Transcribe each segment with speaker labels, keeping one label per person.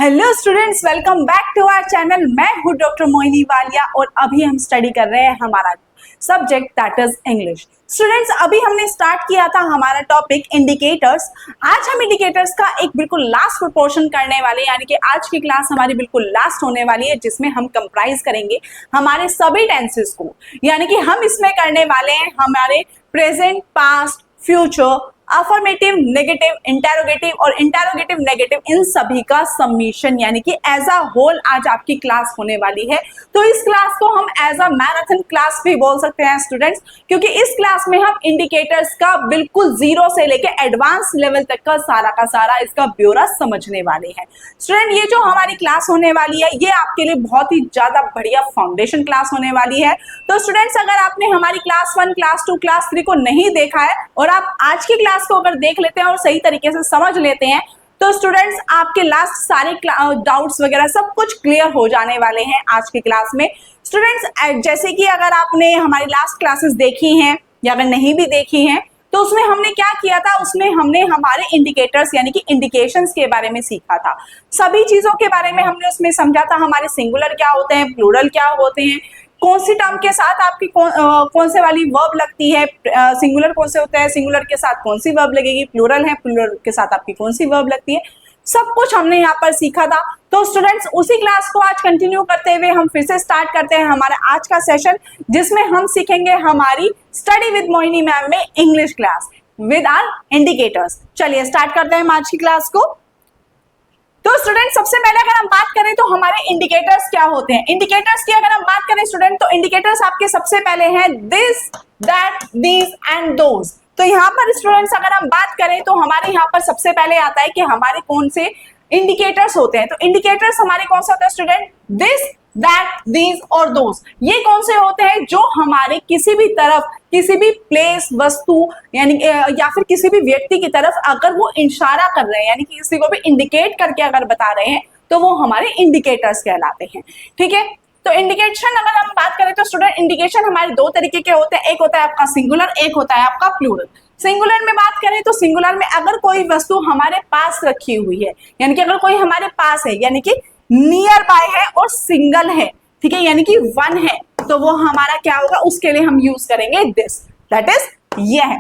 Speaker 1: Hello students, welcome back to our channel. मैं हूं doctor Mohini Walia और अभी हम स्टडी कर रहे हैं हमारा subject that is English. Students, अभी हमने स्टार्ट किया था हमारा टॉपिक इंडिकेटर्स। आज हम इंडिकेटर्स का एक बिल्कुल लास्ट पोर्शन करने वाले, यानी कि आज की क्लास हमारी बिल्कुल लास्ट होने वाली है, जिसमें हम कंप्राइज करेंगे हमारे सभी टेंसेस को। यानी कि हम इसमें करने वाले हैं हमारे present, past, future, affirmative, negative, interrogative और इंटेरोगेटिव नेगेटिव, इन सभी का सबमिशन, यानी कि एज अ होल आज आपकी क्लास होने वाली है। तो इस क्लास को हम एज अ मैराथन क्लास भी बोल सकते हैं स्टूडेंट्स, क्योंकि इस क्लास में हम इंडिकेटर्स का बिल्कुल जीरो से लेके एडवांस लेवल तक का सारा इसका ब्यौरा समझने वाले हैं। स्टूडेंट, ये जो हमारी क्लास होने वाली है ये आपके लिए बहुत ही ज्यादा बढ़िया फाउंडेशन क्लास होने वाली है। तो स्टूडेंट्स, अगर आपने हमारी क्लास 1, क्लास 2, क्लास 3 को नहीं देखा है और आप आज की क्लास को अगर देख लेते हैं और सही तरीके से समझ लेते हैं, तो स्टूडेंट्स आपके लास्ट सारे डाउट्स वगैरह सब कुछ क्लियर हो जाने वाले हैं आज की क्लास में। स्टूडेंट्स, जैसे कि अगर आपने हमारी लास्ट क्लासेस देखी हैं या अगर नहीं भी देखी हैं, तो उसमें हमने क्या किया था, उसमें हमने हमारे इंडिकेटर्स यानी कि इंडिकेशंस के बारे में सीखा था। सभी चीजों के बारे में हमने उसमें समझा था। हमारे सिंगुलर क्या होते हैं, प्लूरल क्या होते हैं, कौन सी टर्म के साथ आपकी कौन से वाली वर्ब लगती है, सिंगुलर कौन से होता है, सिंगुलर के साथ कौन सी वर्ब लगेगी, प्लूरल है, प्लूरल के साथ आपकी कौन सी वर्ब लगती है, सब कुछ हमने यहाँ पर सीखा था। तो स्टूडेंट्स, उसी क्लास को आज कंटिन्यू करते हुए हम फिर से स्टार्ट करते हैं हमारा आज का सेशन, जिसमें हम सीखेंगे हमारी स्टडी विद मोहिनी मैम में English class with our indicators. चलिए स्टार्ट करते हैं हम आज की क्लास को। तो स्टूडेंट, सबसे पहले अगर हम बात करें तो हमारे इंडिकेटर्स क्या होते हैं। इंडिकेटर्स की अगर हम बात करें स्टूडेंट, तो इंडिकेटर्स आपके सबसे पहले हैं this, that, these and those. तो यहाँ पर स्टूडेंट्स अगर हम बात करें तो हमारे यहाँ पर सबसे पहले आता है कि हमारे कौन से इंडिकेटर्स होते हैं। तो इंडिकेटर्स हमारे कौन से होते हैं स्टूडेंट, दिस, दैट, दीज और दोज। ये कौन से होते हैं, जो हमारे किसी भी तरफ, किसी भी प्लेस, वस्तु यानी या फिर किसी भी व्यक्ति की तरफ अगर वो इशारा कर रहे हैं, यानी कि किसी को भी इंडिकेट करके अगर बता रहे हैं, तो वो हमारे इंडिकेटर्स कहलाते हैं। ठीक है, तो इंडिकेशन अगर हम बात करें तो स्टूडेंट, इंडिकेशन हमारे दो तरीके के होते हैं। एक होता है आपका सिंगुलर, एक होता है आपका प्लूरल। सिंगुलर में बात करें तो सिंगुलर में अगर कोई वस्तु हमारे पास रखी हुई है, यानी कि अगर कोई हमारे पास है, यानी कि नियर बाय है और सिंगल है, ठीक है, यानी कि वन है, तो वो हमारा क्या होगा, उसके लिए हम यूज करेंगे दिस, दैट इज ये है।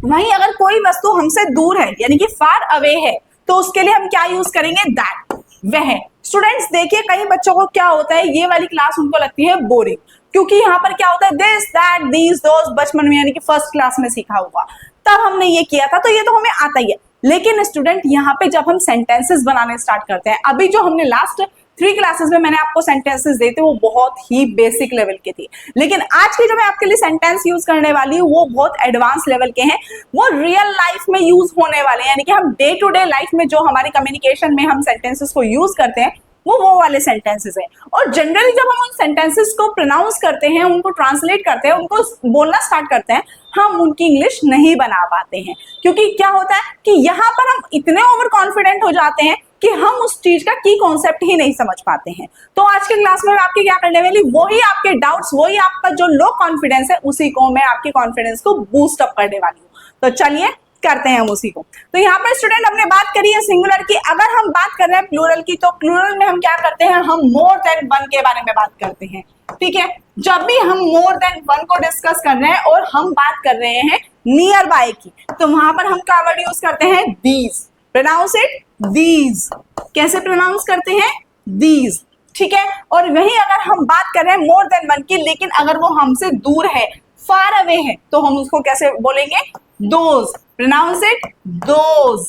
Speaker 1: वहीं अगर कोई वस्तु हमसे दूर है, यानी कि फार अवे है, तो उसके लिए हम क्या यूज करेंगे, दैट, वह। स्टूडेंट्स देखिए, कई बच्चों को क्या होता है, ये वाली क्लास उनको लगती है बोरिंग, क्योंकि यहाँ पर क्या होता है, दिस, दैट, दीज, दोज बचपन में यानी कि फर्स्ट क्लास में सीखा हुआ, तब हमने ये किया था, तो ये तो हमें आता ही है। लेकिन स्टूडेंट, यहाँ पे जब हम सेंटेंसेस बनाने स्टार्ट करते हैं, अभी जो हमने लास्ट 3 क्लासेस में मैंने आपको सेंटेंसेस देते वो बहुत ही बेसिक लेवल के थी, लेकिन आज की जो मैं आपके लिए सेंटेंस यूज करने वाली हूँ वो बहुत एडवांस लेवल के हैं। वो रियल लाइफ में यूज होने वाले हैं, यानी कि हम डे टू डे लाइफ में जो हमारी कम्युनिकेशन में हम सेंटेंसेस को यूज करते हैं वो वाले सेंटेंसेस हैं। और जनरली जब हम उन सेंटेंसेस को प्रोनाउंस करते हैं, उनको ट्रांसलेट करते हैं, उनको बोलना स्टार्ट करते हैं, हम उनकी इंग्लिश नहीं बना पाते हैं, क्योंकि क्या होता है कि यहाँ पर हम इतने ओवर कॉन्फिडेंट हो जाते हैं कि हम उस चीज का की कॉन्सेप्ट ही नहीं समझ पाते हैं। तो आज के क्लास में आपके क्या करने वाली, वही आपके डाउट्स, वही आपका जो लो कॉन्फिडेंस है, उसी को मैं आपके कॉन्फिडेंस को बूस्ट अप करने वाली हूँ। तो चलिए करते हैं हम उसी को। तो यहाँ पर स्टूडेंट हमने बात करी है सिंगुलर की। अगर हम बात कर रहे हैं प्लूरल की, तो प्लूरल में हम क्या करते हैं, हम मोर देन वन के बारे में बात करते हैं। ठीक है, जब भी हम मोर देन वन को डिस्कस कर रहे हैं और हम बात कर रहे हैं नियर बाय की, तो वहां पर हम क्या वर्ड यूज करते हैं, दीज। Pronounce it these. कैसे प्रोनाउंस करते हैं, दीज। ठीक है, और वही अगर हम बात कर रहे हैं मोर देन वन की, लेकिन अगर वो हमसे दूर है, फार अवे है, तो हम उसको कैसे बोलेंगे, दोज। Pronounce it those.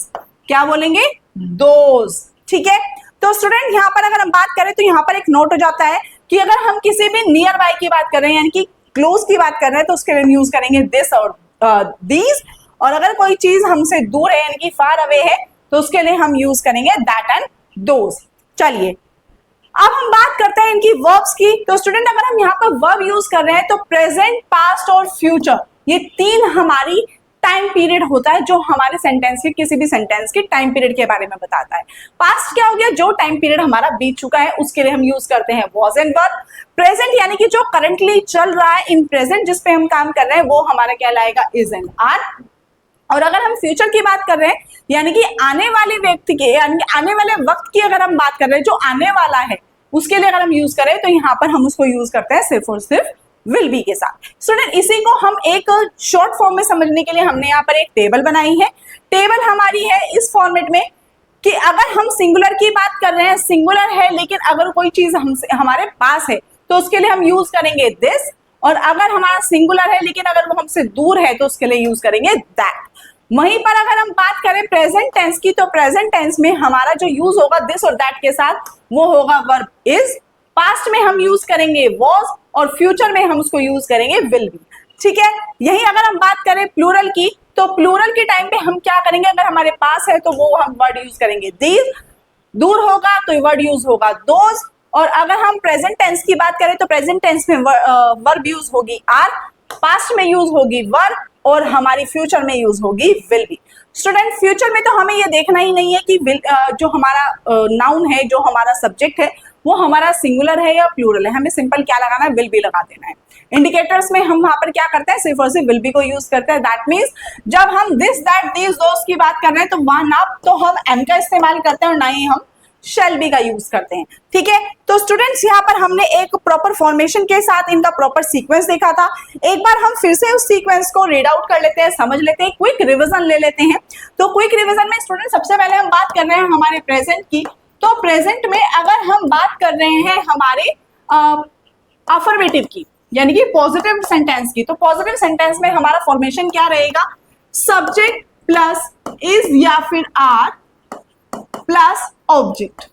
Speaker 1: क्या बोलेंगे, दोज। ठीक है, तो स्टूडेंट यहाँ पर अगर हम बात करें तो यहाँ पर एक नोट हो जाता है कि अगर हम किसी भी नियर बाय की बात कर रहे हैं, यानी कि क्लोज की बात कर रहे हैं, तो उसके लिए यूज करेंगे दिस और दीज। और अगर कोई चीज हमसे दूर है, यानी कि फार अवे है, तो उसके लिए हम यूज करेंगे दैट एंड दोज। चलिए अब हम बात करते हैं इनकी वर्ब्स की। तो स्टूडेंट अगर हम यहाँ पर वर्ब यूज कर रहे हैं, तो प्रेजेंट, पास्ट और फ्यूचर, ये 3 हमारी टाइम पीरियड होता है जो हमारे सेंटेंस के, किसी भी सेंटेंस के टाइम पीरियड के बारे में बताता है। पास्ट क्या हो गया, जो टाइम पीरियड हमारा बीत चुका है, उसके लिए हम यूज करते हैं वॉज एंड वर। प्रेजेंट यानी कि जो करंटली चल रहा है, इन प्रेजेंट जिस पे हम काम कर रहे हैं, वो हमारा कहलाएगा इज एंड आर। और अगर हम फ्यूचर की बात कर रहे हैं, यानी कि आने वाले व्यक्ति के, यानी कि आने वाले वक्त की अगर हम बात कर रहे हैं, जो आने वाला है उसके लिए अगर हम यूज करें तो यहाँ पर हम उसको यूज करते हैं सिर्फ और सिर्फ विल बी के साथ। स्टूडेंट इसी को हम एक शॉर्ट फॉर्म में समझने के लिए हमने यहाँ पर एक टेबल बनाई है। टेबल हमारी है इस फॉर्मेट में कि अगर हम सिंगुलर की बात कर रहे हैं, सिंगुलर है लेकिन अगर कोई चीज हमारे पास है तो उसके लिए हम यूज करेंगे दिस, और अगर हमारा सिंगुलर है लेकिन अगर वो हमसे दूर है तो उसके लिए यूज करेंगे दैट। वहीं पर अगर हम बात करें प्रेजेंट टेंस की, तो प्रेजेंट टेंस में हमारा जो यूज होगा दिस और दैट के साथ वो होगा वर्ब इज, पास्ट में हम यूज करेंगे वॉज, और फ्यूचर में हम उसको यूज करेंगे विल बी। ठीक है, यही अगर हम बात करें प्लूरल की, तो प्लूरल के टाइम पे हम क्या करेंगे, अगर हमारे पास है तो वो हम वर्ड यूज करेंगे दीज, दूर होगा तो वर्ड यूज होगा दोज, और अगर हम प्रेजेंट टेंस की बात करें तो प्रेजेंट टेंस में वर्ब यूज होगी आर, पास्ट में यूज होगी वर, और हमारी फ्यूचर में यूज होगी विल बी। स्टूडेंट फ्यूचर में तो हमें ये देखना ही नहीं है कि जो हमारा नाउन है, जो हमारा सब्जेक्ट है, वो हमारा सिंगुलर है या प्लूरल है, हमें सिंपल क्या लगाना है, विल बी लगा देना है। इंडिकेटर्स में हम वहां पर क्या करते हैं, सिर्फ और सिर्फ विल बी को यूज करते हैं। दैट मीन्स जब हम दिस दैट दीज दोस की बात कर रहे हैं तो वहां ना तो हम एम का इस्तेमाल करते हैं और ना ही हम शैल बी का यूज करते हैं। ठीक है, तो स्टूडेंट्स यहाँ पर हमने एक प्रॉपर फॉर्मेशन के साथ इनका प्रॉपर सीक्वेंस देखा था। एक बार हम फिर से उस सीक्वेंस को रीड आउट कर लेते हैं, समझ लेते हैं, क्विक रिवीजन ले लेते हैं। तो क्विक रिवीजन में स्टूडेंट सबसे पहले हम बात कर रहे हैं हमारे प्रेजेंट की। तो प्रेजेंट में अगर हम बात कर रहे हैं हमारे अफर्मेटिव की, यानी कि पॉजिटिव सेंटेंस की, तो पॉजिटिव सेंटेंस में हमारा फॉर्मेशन क्या रहेगा, सब्जेक्ट प्लस इज या फिर आर प्लस ऑब्जेक्ट।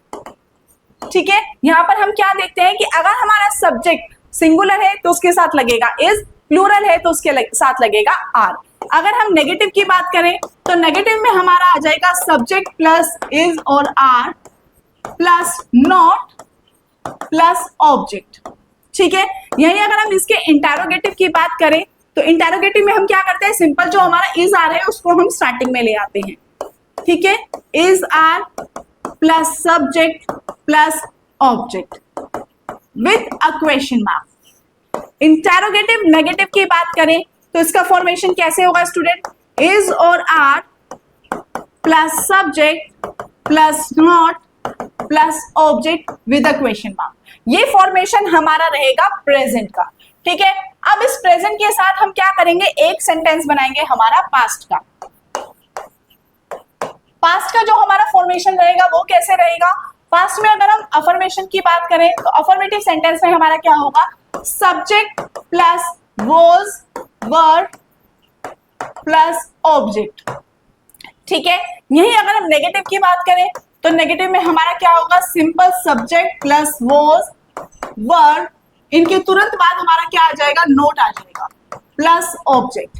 Speaker 1: ठीक है, यहां पर हम क्या देखते हैं कि अगर हमारा सब्जेक्ट सिंगुलर है तो उसके साथ लगेगा इज, प्लूरल है तो उसके साथ लगेगा आर। अगर हम नेगेटिव की बात करें तो नेगेटिव में हमारा आ जाएगा सब्जेक्ट प्लस इज और are plus not plus object. ठीक है, यही अगर हम इसके इंटेरोगेटिव की बात करें तो इंटेरोगेटिव में हम क्या करते हैं, सिंपल जो हमारा इज आर है उसको हम स्टार्टिंग में ले आते हैं। ठीक है, is are plus subject plus object with a question mark. Interrogative negative की बात करें तो इसका फॉर्मेशन कैसे होगा स्टूडेंट, इज और are plus subject plus not plus object with a question mark. ये फॉर्मेशन हमारा रहेगा प्रेजेंट का। ठीक है, अब इस प्रेजेंट के साथ हम क्या करेंगे, एक सेंटेंस बनाएंगे हमारा पास्ट का। पास्ट का जो हमारा फॉर्मेशन रहेगा वो कैसे रहेगा, पास्ट में अगर हम अफर्मेशन की बात करें तो अफर्मेटिव सेंटेंस में हमारा क्या होगा, subject plus was were plus object. ठीक है, यही अगर हम नेगेटिव की बात करें तो नेगेटिव में हमारा क्या होगा, simple subject plus was were, इनके तुरंत बाद हमारा क्या आ जाएगा, नोट आ जाएगा प्लस ऑब्जेक्ट।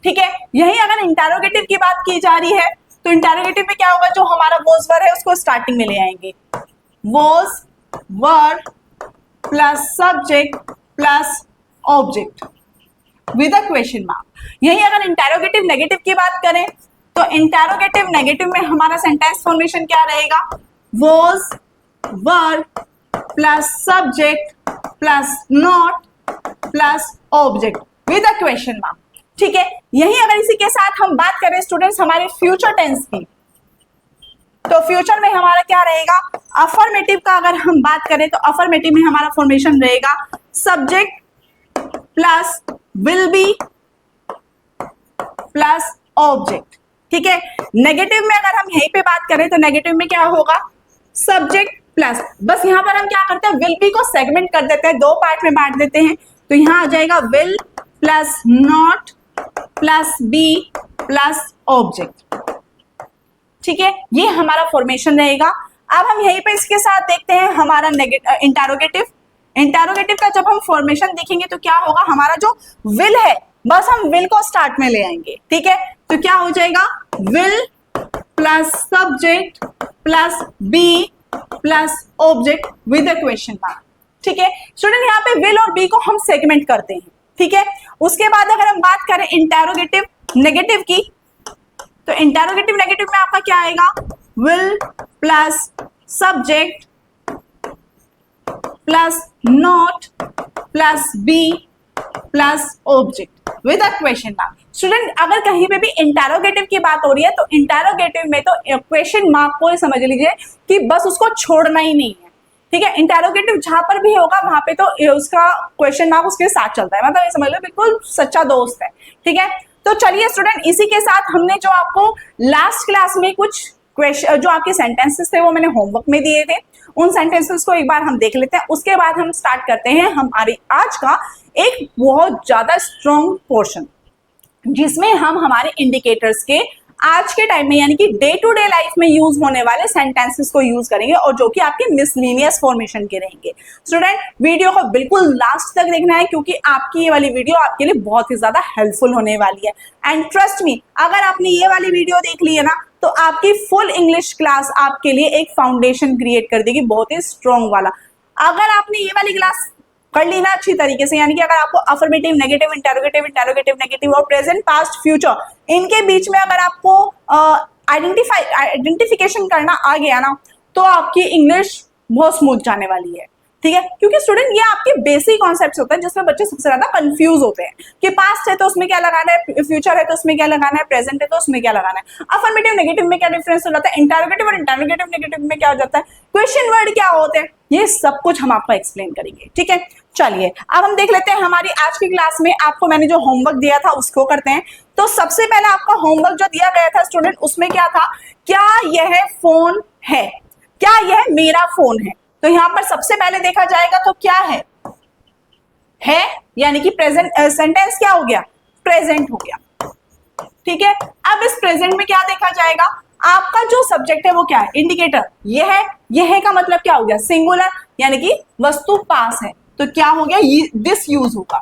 Speaker 1: ठीक है, यही अगर इंटेरोगेटिव की बात की जा रही है तो इंटेरोगेटिव में क्या होगा, जो हमारा वॉज वर है उसको स्टार्टिंग में ले आएंगे, was were plus subject plus object with a question mark. यही अगर इंटेरोगेटिव नेगेटिव की बात करें तो इंटेरोगेटिव नेगेटिव में हमारा सेंटेंस फॉर्मेशन क्या रहेगा, was were plus subject plus not plus object with a question mark. ठीक है, यही अगर इसी के साथ हम बात करें स्टूडेंट्स हमारे फ्यूचर टेंस की, तो फ्यूचर में हमारा क्या रहेगा, अफर्मेटिव का अगर हम बात करें तो अफर्मेटिव में हमारा फॉर्मेशन रहेगा subject plus will be plus object. ठीक है, नेगेटिव में अगर हम यहीं पे बात करें तो नेगेटिव में क्या होगा, सब्जेक्ट प्लस, बस यहां पर हम क्या करते हैं, विल बी को सेगमेंट कर देते हैं, दो पार्ट में बांट देते हैं। तो यहां आ जाएगा will plus not plus be plus object. ठीक है, ये हमारा फॉर्मेशन रहेगा। अब हम यहीं पे इसके साथ देखते हैं हमारा इंटेरोगेटिव। इंटेरोगेटिव का जब हम फॉर्मेशन देखेंगे तो क्या होगा, हमारा जो विल है बस हम विल को स्टार्ट में ले आएंगे। ठीक है, तो क्या हो जाएगा, will plus subject plus be plus object with a question mark. ठीक है स्टूडेंट, यहाँ पे विल और बी को हम सेगमेंट करते हैं। ठीक है, उसके बाद अगर हम बात करें इंटेरोगेटिव नेगेटिव की, तो इंटेरोगेटिव नेगेटिव में आपका क्या आएगा, will plus subject plus not plus be plus object with a question mark. Student अगर कहीं पे भी इंटेरोगेटिव की बात हो रही है तो इंटेरोगेटिव में तो क्वेश्चन मार्क को समझ लीजिए कि बस उसको छोड़ना ही नहीं है, ठीक है। इंटेरोगेटिव जहां पर भी होगा वहां पे तो उसका क्वेश्चन मार्क उसके साथ चलता है, मतलब ये समझ लो बिल्कुल सच्चा दोस्त है, ठीक है। तो चलिए स्टूडेंट, इसी के साथ हमने जो आपको लास्ट क्लास में कुछ क्वेश्चन जो आपके सेंटेंसेस थे वो मैंने होमवर्क में दिए थे, उन सेंटेंसेस को एक बार हम देख लेते हैं। उसके बाद हम स्टार्ट करते हैं हमारी आज का एक बहुत ज्यादा स्ट्रॉन्ग पोर्शन, जिसमें हम हमारे इंडिकेटर्स के आज के टाइम में यानी कि डे टू डे लाइफ में यूज होने वाले सेंटेंसेस को यूज करेंगे और जो कि आपके मिसलिनियस फॉर्मेशन के रहेंगे। स्टूडेंट वीडियो को बिल्कुल लास्ट तक देखना है क्योंकि आपकी ये वाली वीडियो आपके लिए बहुत ही ज्यादा हेल्पफुल होने वाली है। एंड ट्रस्ट मी, अगर आपने ये वाली वीडियो देख ली है ना तो आपकी फुल इंग्लिश क्लास आपके लिए एक फाउंडेशन क्रिएट कर देगी, बहुत ही स्ट्रॉन्ग वाला। अगर आपने ये वाली क्लास कर ली ना अच्छी तरीके से, यानी कि अगर आपको affirmative, negative, interrogative, interrogative, negative और प्रेजेंट, पास्ट, फ्यूचर इनके बीच में अगर आपको आइडेंटिफिकेशन करना आ गया ना तो आपकी इंग्लिश बहुत स्मूथ जाने वाली है, ठीक है। क्योंकि स्टूडेंट ये आपके बेसिक कॉन्सेप्ट्स होते हैं जिसमें बच्चे सबसे ज्यादा कंफ्यूज होते हैं कि पास्ट है तो उसमें क्या लगाना है, फ्यूचर है तो उसमें क्या लगाना है, प्रेजेंट है तो उसमें क्या लगाना है, अफर्मेटिव नेगेटिव में क्या डिफरेंस हो जाता है, इंटेरोगेटिव और इंटेरोगेटिव नेगेटिव में क्या हो जाता है, क्वेश्चन वर्ड क्या होते हैं, ये सब कुछ हम आपको एक्सप्लेन करेंगे, ठीक है। चलिए अब हम देख लेते हैं हमारी आज की क्लास में आपको मैंने जो होमवर्क दिया था उसको करते हैं। तो सबसे पहले आपका होमवर्क जो दिया गया था स्टूडेंट उसमें क्या था, क्या यह फोन है, क्या यह मेरा फोन है। तो यहां पर सबसे पहले देखा जाएगा तो क्या है यानी कि प्रेजेंट सेंटेंस क्या हो गया, प्रेजेंट हो गया, ठीक है। अब इस प्रेजेंट में क्या देखा जाएगा, आपका जो सब्जेक्ट है वो क्या है, इंडिकेटर, यह का मतलब क्या हो गया, सिंगुलर यानी कि वस्तु पास है तो क्या हो गया, दिस यूज होगा,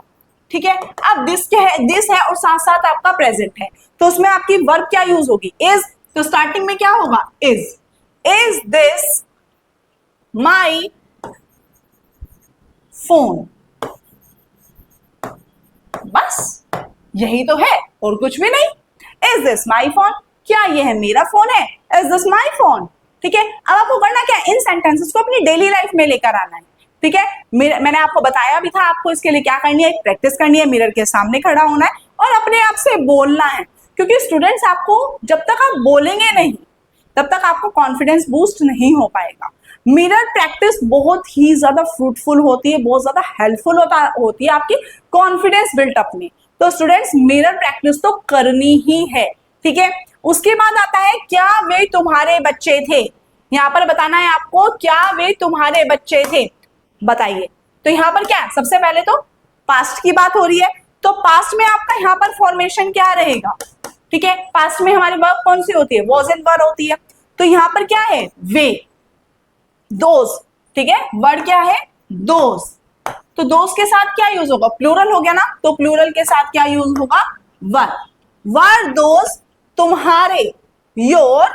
Speaker 1: ठीक है। अब दिस क्या है, दिस है और साथ साथ आपका प्रेजेंट है तो उसमें आपकी वर्ब क्या यूज होगी, इज। तो स्टार्टिंग में क्या होगा, इज दिस माई फोन, बस यही तो है और कुछ भी नहीं। इज दिस माई फोन, क्या यह मेरा फोन है, इज दिस माई फोन, ठीक है। अब आपको करना क्या है, इन सेंटेंसेस को अपनी डेली लाइफ में लेकर आना है, ठीक है। मैंने आपको बताया भी था आपको इसके लिए क्या करनी है, प्रैक्टिस करनी है, मिरर के सामने खड़ा होना है और अपने आप से बोलना है। क्योंकि स्टूडेंट्स आपको जब तक आप बोलेंगे नहीं तब तक आपको कॉन्फिडेंस बूस्ट नहीं हो पाएगा। मिरर प्रैक्टिस बहुत ही ज्यादा फ्रूटफुल होती है, बहुत ज्यादा हेल्पफुल होती है आपकी कॉन्फिडेंस बिल्टअप में। तो स्टूडेंट्स मिरर प्रैक्टिस तो करनी ही है, ठीक है। उसके बाद आता है क्या वे तुम्हारे बच्चे थे, यहां पर बताना है आपको क्या वे तुम्हारे बच्चे थे, बताइए। तो यहां पर क्या, सबसे पहले तो पास्ट की बात हो रही है तो पास्ट में आपका यहां पर फॉर्मेशन क्या रहेगा, ठीक है। पास्ट में हमारी वर्ब कौन सी होती है, वॉज एंड वर होती है। तो यहां पर क्या है, वे, दोज, ठीक है, वर्ड क्या है, दोज। तो दोज के साथ क्या यूज होगा, प्लूरल हो गया ना, तो प्लूरल के साथ क्या यूज होगा, वर। वर दोज तुम्हारे, योर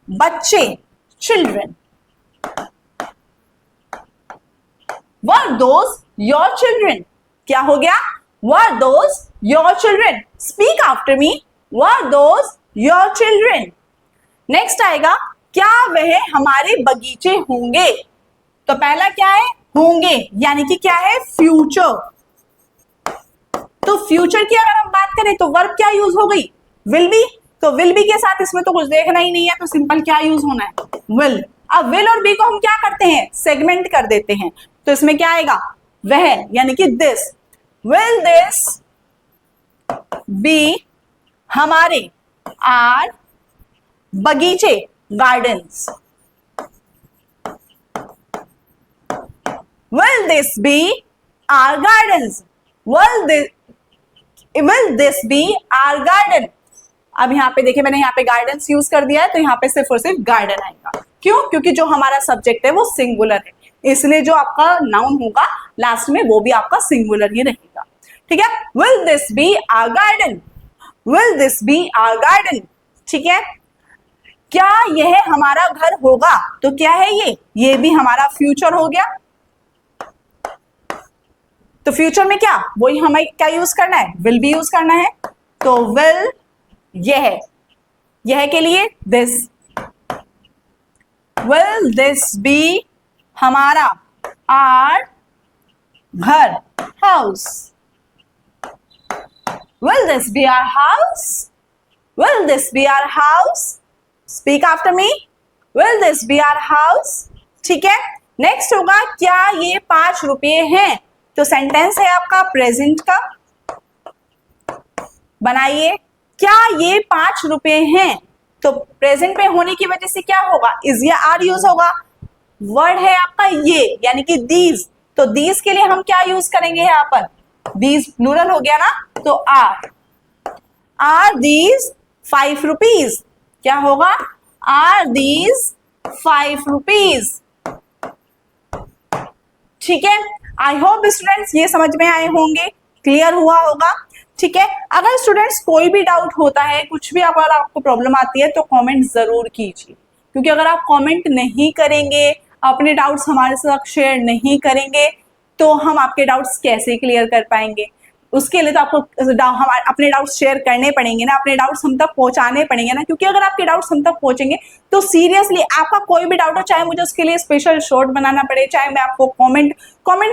Speaker 1: बच्चे, children. Were those your children, क्या हो गया, वर those your children. Speak after me, were those your children. Next आएगा क्या वह हमारे बगीचे होंगे। तो पहला क्या है, होंगे, यानी कि क्या है, फ्यूचर। तो फ्यूचर की अगर हम बात करें तो वर्ब क्या यूज हो गई, विल बी। तो विल बी के साथ इसमें तो कुछ देखना ही नहीं है तो सिंपल क्या यूज होना है, विल। अब विल और बी को हम क्या करते हैं, सेगमेंट कर देते हैं। तो इसमें क्या आएगा, वह यानी कि दिस, विल दिस बी हमारे, आर बगीचे, gardens. Will this be our gardens? Will this be our garden? अब यहाँ पे देखिए मैंने यहाँ पे गार्डन्स यूज कर दिया है तो यहाँ पे सिर्फ और सिर्फ गार्डन आएगा। क्यों, क्योंकि जो हमारा सब्जेक्ट है वो सिंगुलर है, इसलिए जो आपका नाउन होगा लास्ट में वो भी आपका सिंगुलर ही रहेगा, ठीक है। Will this be our garden? Will this be our garden? ठीक है। क्या यह हमारा घर होगा, तो क्या है ये भी हमारा फ्यूचर हो गया। तो फ्यूचर में क्या, वही हमें क्या यूज करना है, विल बी यूज करना है। तो विल, यह के लिए दिस, विल दिस बी हमारा, आर घर, house. Will this be our house? Will this be our house? Speak after me. Will this be our house? ठीक है, नेक्स्ट होगा क्या ये 5 रुपए हैं? तो सेंटेंस है आपका प्रेजेंट का, बनाइए क्या ये 5 रुपए हैं? तो प्रेजेंट में होने की वजह से क्या होगा? इज या आर यूज होगा। वर्ड है आपका ये, यानी कि दीज, तो दीज के लिए हम क्या यूज करेंगे यहाँ पर? दीज प्लूरल हो गया ना, तो आर दीज 5 रुपीज, क्या होगा? Are these 5 rupees. ठीक है, आई होप स्टूडेंट्स ये समझ में आए होंगे, क्लियर हुआ होगा। ठीक है, अगर स्टूडेंट्स कोई भी डाउट होता है, कुछ भी अगर आपको प्रॉब्लम आती है तो कमेंट जरूर कीजिए, क्योंकि अगर आप कमेंट नहीं करेंगे, अपने डाउट्स हमारे साथ शेयर नहीं करेंगे, तो हम आपके डाउट्स कैसे क्लियर कर पाएंगे? उसके लिए तो आपको अपने डाउट्स शेयर करने पड़ेंगे ना, अपने डाउट्स हम तक पहुंचाने पड़ेंगे ना, क्योंकि अगर आपके डाउट्स हम तक पहुंचेंगे तो सीरियसली आपका कोई भी डाउट हो, चाहे मुझे उसके लिए स्पेशल शॉर्ट बनाना पड़े, चाहे मैं आपको कमेंट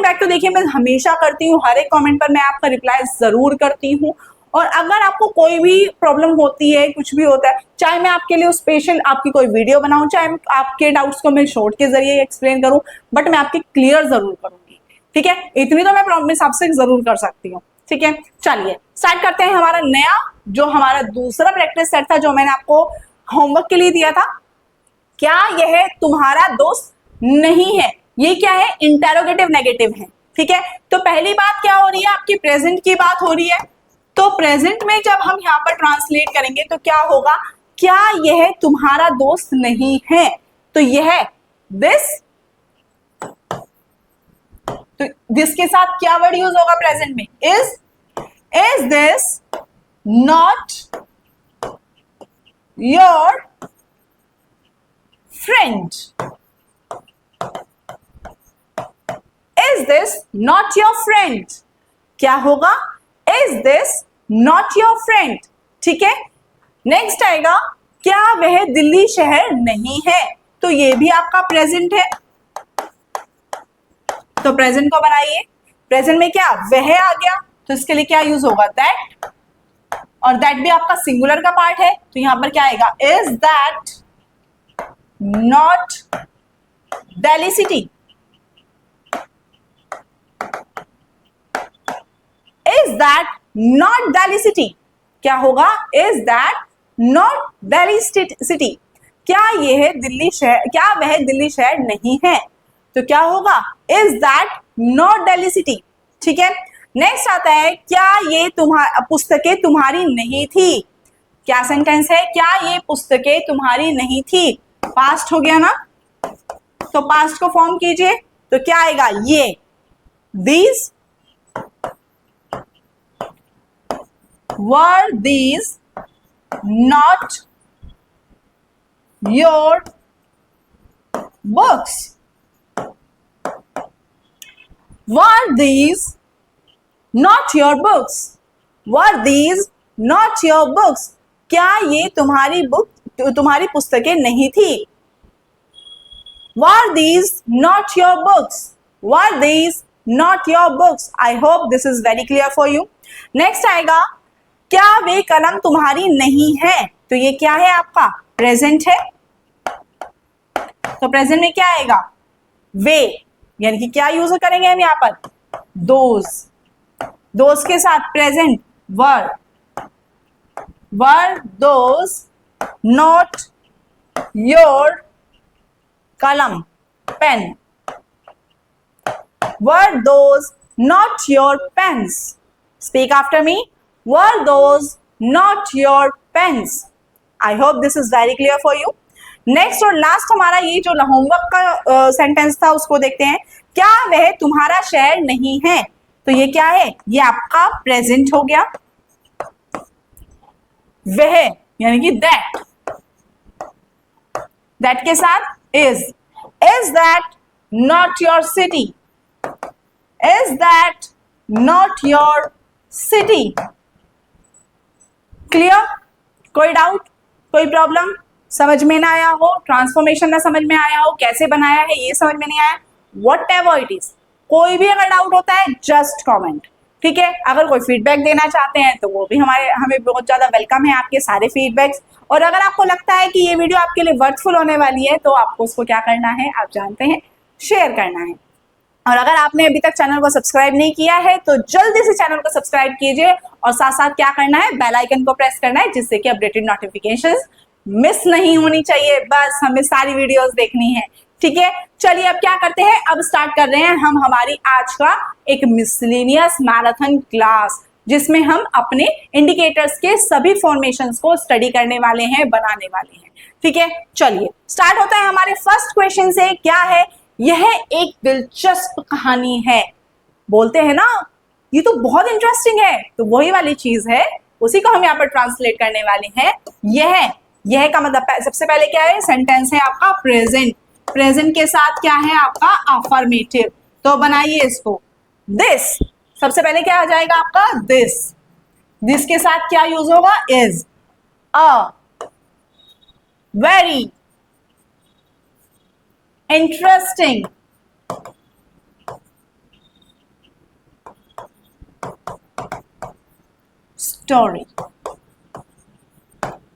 Speaker 1: बैक, तो देखिए मैं हमेशा करती हूँ, हर एक कमेंट पर मैं आपका रिप्लाई जरूर करती हूँ। और अगर आपको कोई भी प्रॉब्लम होती है, कुछ भी होता है, चाहे मैं आपके लिए स्पेशल आपकी कोई वीडियो बनाऊं, चाहे आपके डाउट्स को मैं शॉर्ट के जरिए एक्सप्लेन करूं, बट मैं आपके क्लियर जरूर करूंगी। ठीक है, इतनी तो मैं प्रॉमिस आपसे जरूर कर सकती हूँ। ठीक है, चलिए स्टार्ट करते हैं हमारा नया, जो हमारा दूसरा प्रैक्टिस सेट था, जो मैंने आपको होमवर्क के लिए दिया था। क्या यह तुम्हारा दोस्त नहीं है? ये क्या है? इंटेरोगेटिव नेगेटिव है। ठीक है, तो पहली बात क्या हो रही है? आपकी प्रेजेंट की बात हो रही है, तो प्रेजेंट में जब हम यहाँ पर ट्रांसलेट करेंगे तो क्या होगा? क्या यह तुम्हारा दोस्त नहीं है? तो यह दिस, तो दिस के साथ क्या वर्ड यूज होगा प्रेजेंट में? Is this not your friend? Is this not your friend? क्या होगा? Is this not your friend? ठीक है, नेक्स्ट आएगा क्या वह दिल्ली शहर नहीं है? तो ये भी आपका प्रेजेंट है, तो प्रेजेंट को बनाइए। प्रेजेंट में क्या वह आ गया, तो इसके लिए क्या यूज होगा? दैट, और दैट भी आपका सिंगुलर का पार्ट है, तो यहां पर क्या आएगा? Is that not Delhi city? Is that not Delhi city? क्या होगा? Is that not Delhi city? क्या यह दिल्ली शहर, क्या वह दिल्ली शहर नहीं है? तो क्या होगा? Is that not Delhi city? ठीक है, नेक्स्ट आता है क्या ये पुस्तकें तुम्हारी नहीं थी? क्या सेंटेंस है? क्या ये पुस्तकें तुम्हारी नहीं थी? पास्ट हो गया ना, तो पास्ट को फॉर्म कीजिए, तो क्या आएगा? ये these were these not your books? Were these not your books? Were these not your books? क्या ये तुम्हारी पुस्तकें नहीं थी? Were these not your books? Were these not your books? I hope this is very clear for you. Next आएगा क्या वे कलम तुम्हारी नहीं है? तो ये क्या है? आपका प्रेजेंट है, तो प्रेजेंट में क्या आएगा? वे, यानी कि क्या यूज करेंगे हम यहाँ पर? दोज के साथ present were those not your कलम pen? Were those not your pens? Speak after me, were those not your pens? I hope this is very clear for you. Next और लास्ट हमारा ये जो होमवर्क का sentence था, उसको देखते हैं। क्या वह तुम्हारा शहर नहीं है? तो ये क्या है? ये आपका प्रेजेंट हो गया, वह यानी कि दैट के साथ is that not your city? Is that not your city? Clear? कोई डाउट, कोई प्रॉब्लम समझ में ना आया हो, ट्रांसफॉर्मेशन ना समझ में आया हो, कैसे बनाया है ये समझ में नहीं आया, वट एवर इट इज, कोई भी अगर डाउट होता है जस्ट कॉमेंट, ठीक है, अगर कोई फीडबैक देना चाहते हैं तो वो भी हमें बहुत ज़्यादा वेलकम है आपके सारे फीडबैक्स। और अगर आपको लगता है कि ये वीडियो आपके लिए वर्थफुल होने वाली है तो आपको उसको क्या करना है, आप जानते हैं, शेयर करना है। और अगर आपने अभी तक चैनल को सब्सक्राइब नहीं किया है तो जल्दी से चैनल को सब्सक्राइब कीजिए और साथ साथ क्या करना है, बेल आइकन को प्रेस करना है, जिससे कि अपडेटेड नोटिफिकेशंस मिस नहीं होनी चाहिए। बस हमें सारी वीडियोस देखनी है, ठीक है। चलिए अब क्या करते हैं, अब स्टार्ट कर रहे हैं हम हमारी आज का एक मिसलेनियस मैराथन क्लास, जिसमें हम अपने इंडिकेटर्स के सभी फॉर्मेशंस को स्टडी करने वाले हैं, बनाने वाले हैं, ठीक है। चलिए स्टार्ट होता है हमारे फर्स्ट क्वेश्चन से। क्या है, यह एक दिलचस्प कहानी है। बोलते हैं ना, ये तो बहुत इंटरेस्टिंग है, तो वही वाली चीज है, उसी को हम यहाँ पर ट्रांसलेट करने वाले हैं। यह का मतलब सबसे पहले क्या है, सेंटेंस है आपका प्रेजेंट, प्रेजेंट के साथ क्या है आपका अफर्मेटिव, तो बनाइए इसको। दिस, सबसे पहले क्या आ जाएगा आपका दिस के साथ क्या यूज होगा, is. A very interesting story.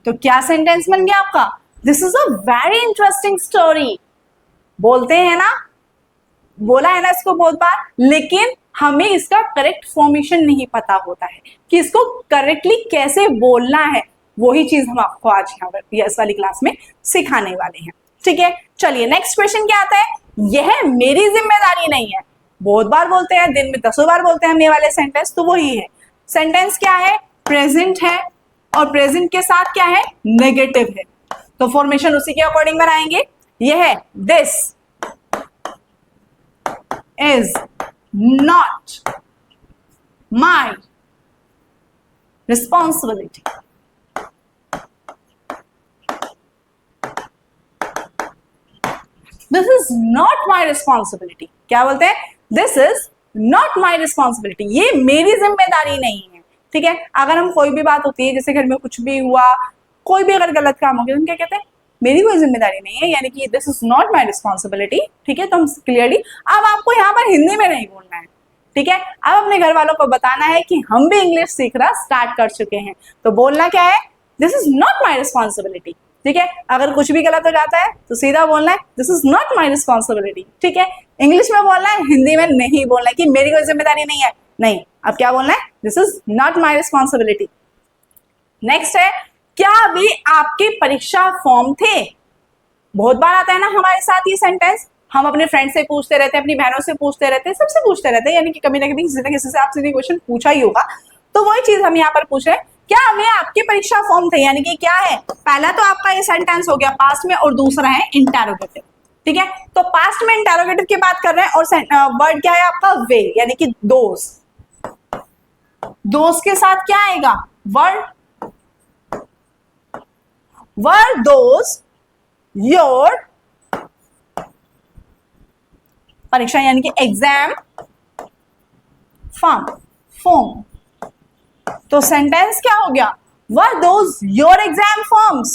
Speaker 1: तो क्या सेंटेंस बन गया आपका, this is a very interesting story. बोलते हैं ना, बोला है ना इसको बहुत बार, लेकिन हमें इसका करेक्ट फॉर्मेशन नहीं पता होता है कि इसको करेक्टली कैसे बोलना है। वही चीज हम आपको आज यहाँ पर इस वाली क्लास में सिखाने वाले हैं, ठीक है। चलिए नेक्स्ट क्वेश्चन क्या आता है, यह मेरी जिम्मेदारी नहीं है। बहुत बार बोलते हैं, दिन में 10 बार बोलते हैं हम ये वाले सेंटेंस, तो वही है। सेंटेंस क्या है, प्रेजेंट है और प्रेजेंट के साथ क्या है, नेगेटिव है, तो फॉर्मेशन उसी के अकॉर्डिंग बनाएंगे। यह this is not my responsibility. This is not my responsibility. क्या बोलते हैं, this is not my responsibility, ये मेरी जिम्मेदारी नहीं है, ठीक है। अगर हम कोई भी बात होती है, जैसे घर में कुछ भी हुआ, कोई भी अगर गलत काम हो गया, तो हम क्या कहते हैं, मेरी कोई जिम्मेदारी नहीं है, यानी कि this is not my responsibility, ठीक है। तो हम क्लियरली, अब आपको यहाँ पर हिंदी में नहीं बोलना है, ठीक है। अब अपने घर वालों को बताना है कि हम भी इंग्लिश सीखना स्टार्ट कर चुके हैं, तो बोलना क्या है, this is not my responsibility, ठीक है। अगर कुछ भी गलत हो जाता है तो सीधा बोलना है, this is not my responsibility, ठीक है। इंग्लिश में बोलना है, हिंदी में नहीं बोलना है कि मेरी कोई जिम्मेदारी नहीं है, नहीं। अब क्या बोलना है, this is not my responsibility. Next है, क्या वे आपके परीक्षा फॉर्म थे। बहुत बार आता है ना हमारे साथ ये सेंटेंस, हम अपने फ्रेंड से पूछते रहते हैं, अपनी बहनों से पूछते रहते हैं, सबसे पूछते रहते हैं, यानी कि कभी ना कभी किसी न किसी से आपसे क्वेश्चन पूछा ही होगा। तो वही चीज हम यहाँ पर पूछ रहे हैं, क्या वे आपके परीक्षा फॉर्म थे, यानी कि क्या है, पहला तो आपका ये सेंटेंस हो गया पास्ट में और दूसरा है इंटरोगेटिव, ठीक है। तो पास्ट में इंटरोगेटिव की बात कर रहे हैं और वर्ड क्या है आपका, वे, यानी कि दोस्त के साथ क्या आएगा, were those your परीक्षा, यानी कि एग्जाम फॉर्म। तो सेंटेंस क्या हो गया, were those your exam forms,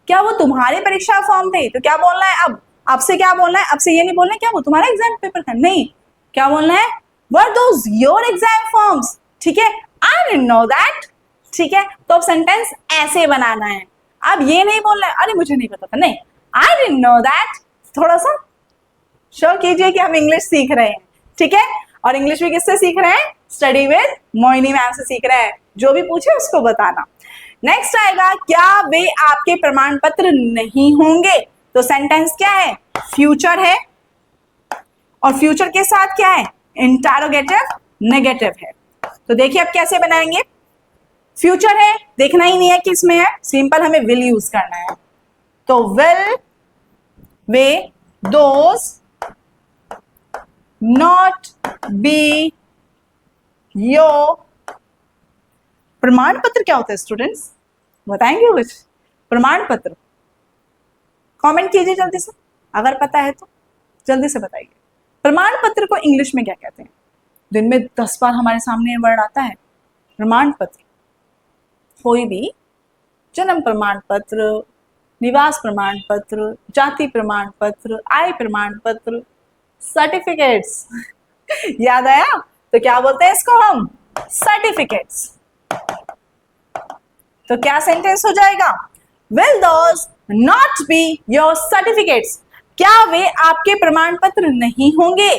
Speaker 1: क्या वो तुम्हारे परीक्षा फॉर्म थे। तो क्या बोलना है, अब आपसे क्या बोलना है, आपसे ये नहीं बोलना है क्या वो तुम्हारा एग्जाम पेपर था, नहीं, क्या बोलना है, were those your exam forms, ठीक है। I didn't know that, ठीक है। तो अब सेंटेंस ऐसे बनाना है, अब ये नहीं बोलना है अरे मुझे नहीं पता था, नहीं, I didn't know that। थोड़ा सा शो कीजिए कि हम इंग्लिश सीख रहे हैं, ठीक है। और इंग्लिश भी किससे सीख रहे हैं, स्टडी विद मोहिनी मैम से सीख रहे हैं, जो भी पूछे उसको बताना। नेक्स्ट आएगा, क्या वे आपके प्रमाण पत्र नहीं होंगे। तो सेंटेंस क्या है, फ्यूचर है और फ्यूचर के साथ क्या है, इंटरोगेटिव नेगेटिव है। तो देखिए अब कैसे बनाएंगे, फ्यूचर है, देखना ही नहीं है कि इसमें है, सिंपल हमें विल यूज करना है। तो will way those not be your प्रमाण पत्र। क्या होता है स्टूडेंट्स, बताएंगे कुछ, प्रमाण पत्र कमेंट कीजिए जल्दी से, अगर पता है तो जल्दी से बताइए। प्रमाण पत्र को इंग्लिश में क्या कहते हैं, दिन में 10 बार हमारे सामने वर्ड आता है प्रमाण पत्र। कोई भी जन्म प्रमाण पत्र, निवास प्रमाण पत्र, जाति प्रमाण पत्र, आय प्रमाण पत्र, सर्टिफिकेट्स याद आया, तो क्या बोलते हैं इसको हम सर्टिफिकेट्स। तो क्या सेंटेंस हो जाएगा? Will those not be your certificates? क्या वे आपके प्रमाण पत्र नहीं होंगे?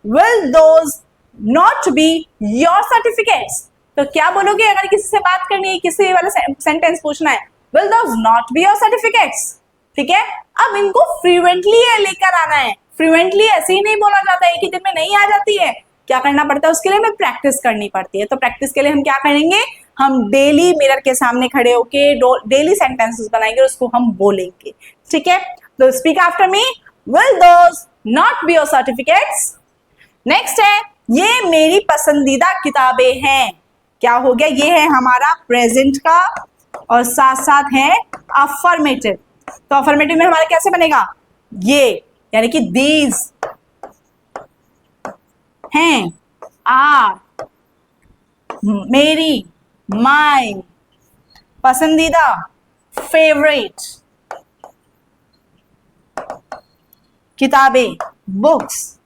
Speaker 1: Will those not be your certificates? तो क्या बोलोगे अगर किसी से बात करनी है, किसी वाला सेंटेंस पूछना है? Will those not be your certificates. ठीक है, अब इनको फ्रीक्वेंटली लेकर आना है। फ्रीक्वेंटली ऐसे ही नहीं बोला जाता है, एक ही दिन में नहीं आ जाती है। क्या करना पड़ता है उसके लिए? हमें प्रैक्टिस करनी पड़ती है। तो प्रैक्टिस के लिए हम क्या करेंगे? हम डेली मिरर के सामने खड़े होके डेली सेंटेंसेस बनाएंगे, उसको हम बोलेंगे। ठीक है, तो speak after me. Will those not be your certificates? Next है, ये मेरी पसंदीदा किताबें हैं। क्या हो गया? ये है हमारा प्रेजेंट का और साथ साथ है अफर्मेटिव। तो अफर्मेटिव में हमारा कैसे बनेगा? ये, यानी कि दीज हैं, आर, मेरी, माई, पसंदीदा, फेवरेट, किताबें, books.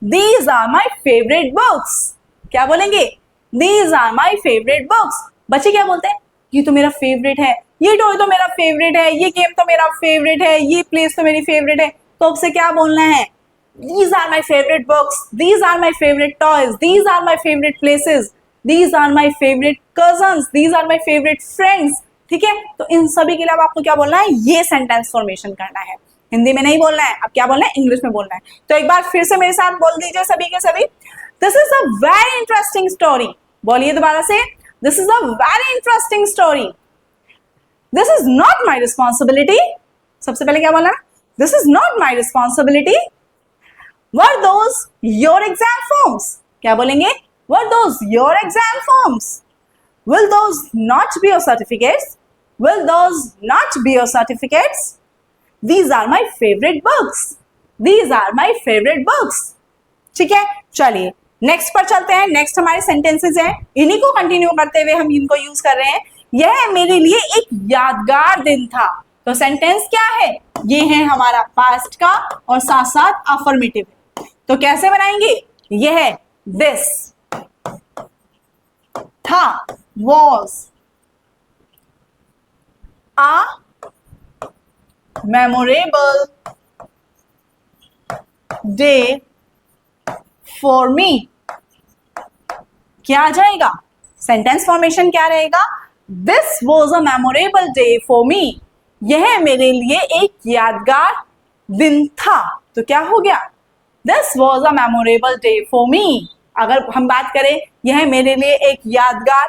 Speaker 1: These are my favourite books. क्या बोलेंगे? These are my favourite books. बच्चे क्या बोलते हैं? ये तो मेरा फेवरेट है, ये टॉय तो मेरा फेवरेट है, ये गेम तो मेरा फेवरेट है, ये प्लेस तो मेरी फेवरेट है। तो आपसे क्या बोलना है? These are my favorite books, these are my favorite toys, these are my favorite places, these are my favorite cousins, these are my favorite friends। ठीक है, तो इन सभी के लिए अब आपको क्या बोलना है? ये सेंटेंस फॉर्मेशन करना है। हिंदी में नहीं बोलना है, अब क्या बोलना है? इंग्लिश में बोलना है। तो एक बार फिर से मेरे साथ बोल दीजिए सभी के सभी। This is a very interesting story. बोलिए दोबारा से। This is a very interesting story. This is not my responsibility. सबसे पहले क्या बोलना? This is not my responsibility. Were those your exam forms? क्या बोलेंगे? Were those your exam forms? Will those not be your certificates? Will those not be your certificates? These are my favorite books. These are my favorite books. ठीक है, चलिए next पर चलते हैं। Next हमारे sentences हैं, इन्हीं को कंटिन्यू करते हुए हम इनको यूज कर रहे हैं। यह मेरे लिए एक यादगार दिन था। तो सेंटेंस क्या है? ये है हमारा पास्ट का और साथ साथ अफर्मेटिव। तो कैसे बनाएंगे? यह है दिस था, was a memorable day for me. क्या आ जाएगा? सेंटेंस फॉर्मेशन क्या रहेगा? This was a memorable day for me. यह मेरे लिए एक यादगार दिन था। तो क्या हो गया? This was a memorable day for me। अगर हम बात करें यह मेरे लिए एक यादगार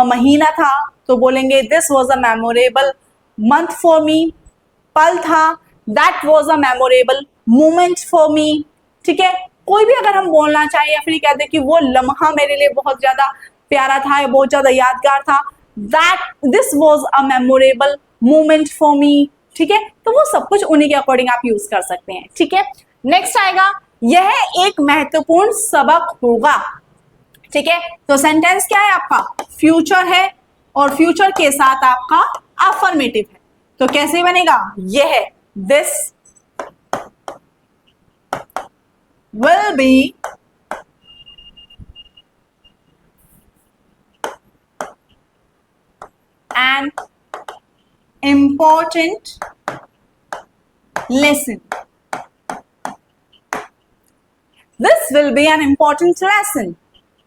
Speaker 1: महीना था, तो बोलेंगे This was a memorable month for me। पल था, That was a memorable moment for me। ठीक है, कोई भी अगर हम बोलना चाहें या फिर कहते हैं कि वो लम्हा मेरे लिए बहुत ज्यादा प्यारा था या बहुत ज्यादा यादगार था, This was a memorable moment for me। ठीक है, तो वो सब कुछ उन्हीं के अकॉर्डिंग आप यूज कर सकते हैं। ठीक है, नेक्स्ट आएगा, यह एक महत्वपूर्ण सबक होगा। ठीक है, तो सेंटेंस क्या है आपका? फ्यूचर है और फ्यूचर के साथ आपका अफर्मेटिव है। तो कैसे बनेगा? यह this will be an important lesson. This will be an important lesson।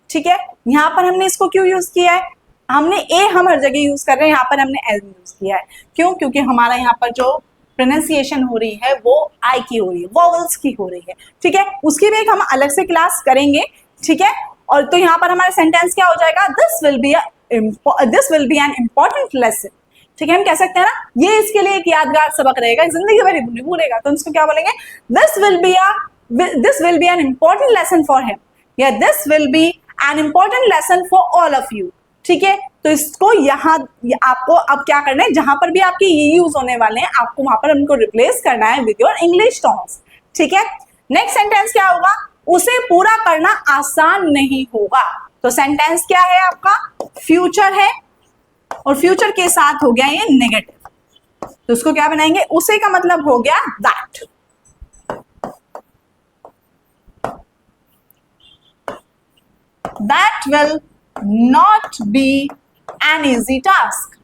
Speaker 1: ठीक है, यहां पर हमने इसको क्यों यूज किया है? हमने ए हम हर जगह यूज कर रहे हैं, यहाँ पर हमने एल यूज किया है। क्यों? क्योंकि हमारा यहाँ पर जो प्रोनाउंसिएशन हो रही है वो आई की हो रही है, वोवेल्स की हो रही है। ठीक है, उसकी भी एक हम अलग से क्लास करेंगे। ठीक है, और तो यहाँ पर हमारा सेंटेंस क्या हो जाएगा? This will be an important lesson. ठीक है, हम कह सकते हैं ना, ये इसके लिए एक यादगार सबक रहेगा, जिंदगी भर नहीं भूलेगा। तो इसको क्या बोलेंगे? This will be an important lesson for him या this will be an important lesson for all of you। ठीक है, तो इसको यहाँ आपको अब क्या करना है, जहां पर भी आपके ये यूज होने वाले हैं आपको वहां पर उनको रिप्लेस करना है विद योर इंग्लिश टर्म्स। ठीक है, नेक्स्ट सेंटेंस क्या होगा? उसे पूरा करना आसान नहीं होगा। तो सेंटेंस क्या है आपका? फ्यूचर है और फ्यूचर के साथ हो गया ये नेगेटिव। तो उसको क्या बनाएंगे? उसे का मतलब हो गया that. That will not be an easy task.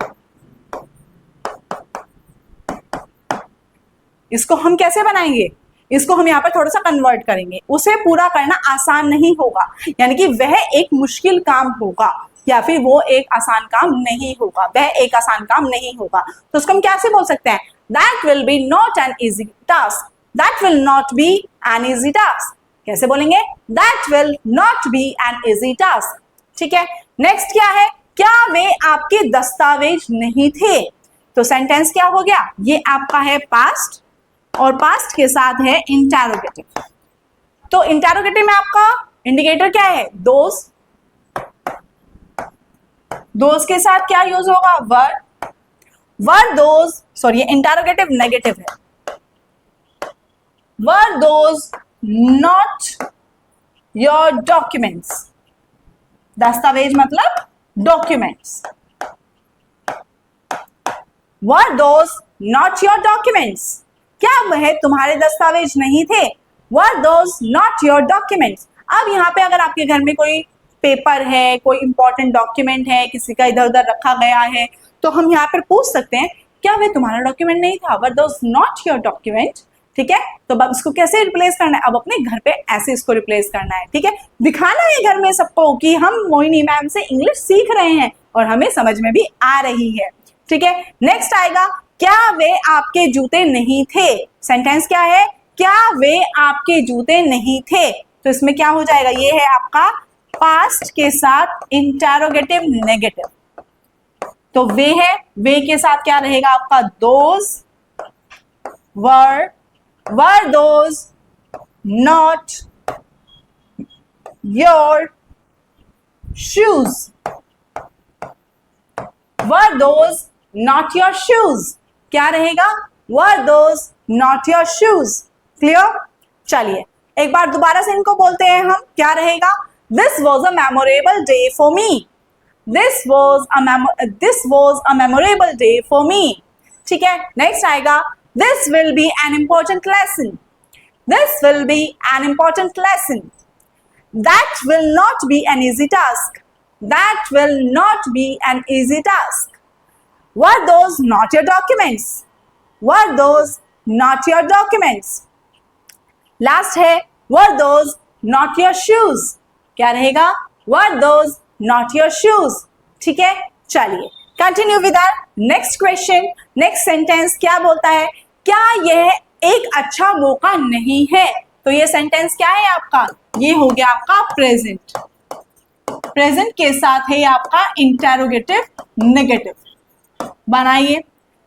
Speaker 1: इसको हम कैसे बनाएंगे? इसको हम यहाँ पर थोड़ा सा कन्वर्ट करेंगे, उसे पूरा करना आसान नहीं होगा, यानी कि वह एक मुश्किल काम होगा या फिर वो एक आसान काम नहीं होगा, वह एक आसान काम नहीं होगा। तो उसको हम कैसे बोल सकते हैं? That will be not an easy task. That will not be an easy task. कैसे बोलेंगे? That will not be an easy task. ठीक है, नेक्स्ट क्या है? क्या वे आपके दस्तावेज नहीं थे? तो सेंटेंस क्या हो गया? ये आपका है पास्ट और पास्ट के साथ है इंटरोगेटिव। तो इंटरोगेटिव में आपका इंडिकेटर क्या है? दोस। दोस के साथ क्या यूज होगा? वर। वर दोस, सॉरी इंटरोगेटिव नेगेटिव है। वर दोस नॉट योर डॉक्यूमेंट्स। दस्तावेज मतलब documents. Were those not your documents. क्या वह तुम्हारे दस्तावेज नहीं थे? वर दोस नॉट योर डॉक्यूमेंट्स। अब यहाँ पे अगर आपके घर में कोई पेपर है, कोई इंपॉर्टेंट डॉक्यूमेंट है, किसी का इधर उधर रखा गया है, तो हम यहाँ पर पूछ सकते हैं क्या वह तुम्हारा डॉक्यूमेंट नहीं था? वर दोस नॉट योर डॉक्यूमेंट। ठीक है, तो अब इसको कैसे रिप्लेस करना है? अब अपने घर पे ऐसे इसको रिप्लेस करना है। ठीक है, दिखाना है घर में सबको कि हम मोहिनी मैम से इंग्लिश सीख रहे हैं और हमें समझ में भी आ रही है। ठीक है, नेक्स्ट आएगा क्या वे आपके जूते नहीं थे? सेंटेंस क्या है? क्या वे आपके जूते नहीं थे? तो इसमें क्या हो जाएगा? ये है आपका पास्ट के साथ इंटरोगेटिव नेगेटिव। तो वे है, वे के साथ क्या रहेगा आपका? Those. Were those not your shoes. Were those not your shoes. क्या रहेगा? वर those not your shoes. Clear? चलिए एक बार दोबारा से इनको बोलते हैं हम। क्या रहेगा? This was a memorable day for me. This was a memorable day for me. ठीक है, नेक्स्ट आएगा this will be an important lesson. This will be an important lesson. That will not be an easy task. That will not be an easy task. Were those not your documents? Were those not your documents? Last है were those not your shoes? क्या रहेगा? Were those not your shoes? ठीक है, चलिए continue with our next question. Next sentence क्या बोलता है? क्या यह एक अच्छा मौका नहीं है? तो ये सेंटेंस क्या है आपका? ये हो गया आपका प्रेजेंट। प्रेजेंट के साथ है आपका इंटरोगेटिव नेगेटिव। बनाइए,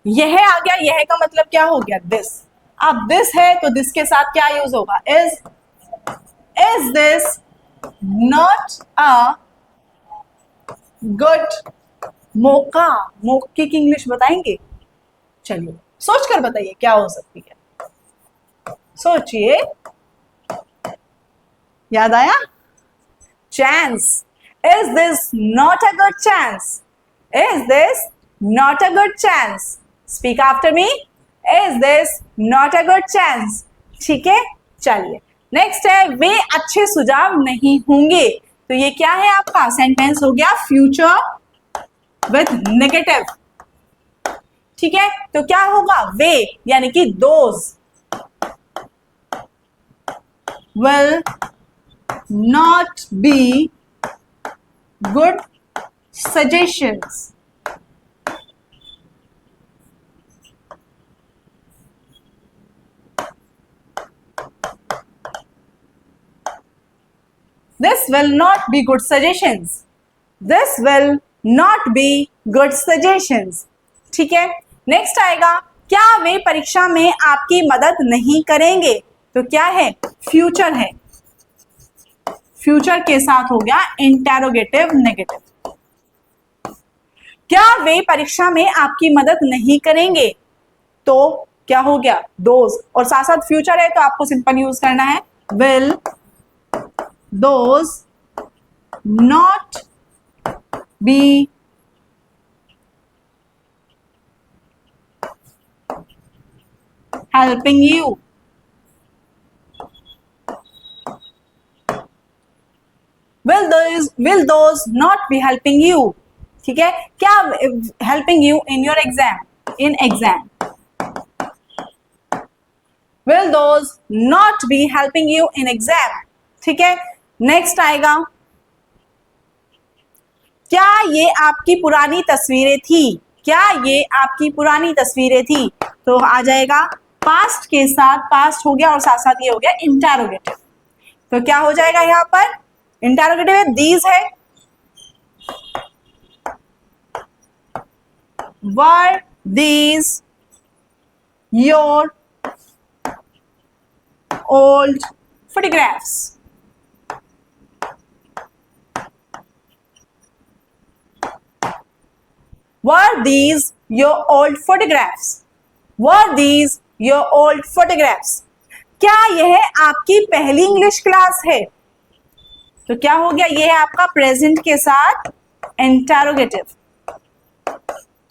Speaker 1: यह आ गया, यह का मतलब क्या हो गया? दिस। अब दिस है तो दिस के साथ क्या यूज होगा? Is this not a good मौका? मौके की इंग्लिश बताएंगे? चलिए सोच कर बताइए क्या हो सकती है, सोचिए। याद आया? Chance. Is this not a good chance? Is this not a good chance? Speak after me. Is this not a good chance? ठीक है, चलिए नेक्स्ट है वे अच्छे सुझाव नहीं होंगे। तो ये क्या है आपका? सेंटेंस हो गया फ्यूचर विथ नेगेटिव। ठीक है, तो क्या होगा? वे यानी कि those will not be good suggestions. This will not be good suggestions. This will not be good suggestions. ठीक है, नेक्स्ट आएगा क्या वे परीक्षा में आपकी मदद नहीं करेंगे? तो क्या है? फ्यूचर है। फ्यूचर के साथ हो गया इंटरोगेटिव नेगेटिव। क्या वे परीक्षा में आपकी मदद नहीं करेंगे? तो क्या हो गया? दोज, और साथ साथ फ्यूचर है तो आपको सिंपल यूज करना है will those not be helping you? will those not be helping you? ठीक है, क्या helping you in your exam? In exam. Will those not be helping you in exam? ठीक है, नेक्स्ट आएगा, क्या ये आपकी पुरानी तस्वीरें थी? क्या ये आपकी पुरानी तस्वीरें थी? तो आ जाएगा पास्ट के साथ, पास्ट हो गया और साथ साथ ये हो गया इंटरोगेटिव। तो क्या हो जाएगा यहां पर? इंटरोगेटिव है, दीज है, were these your old photographs? Were these your old photographs? Were these your old photographs? क्या यह आपकी पहली इंग्लिश क्लास है? तो क्या हो गया, यह है आपका प्रेजेंट के साथ इंटरोगेटिव।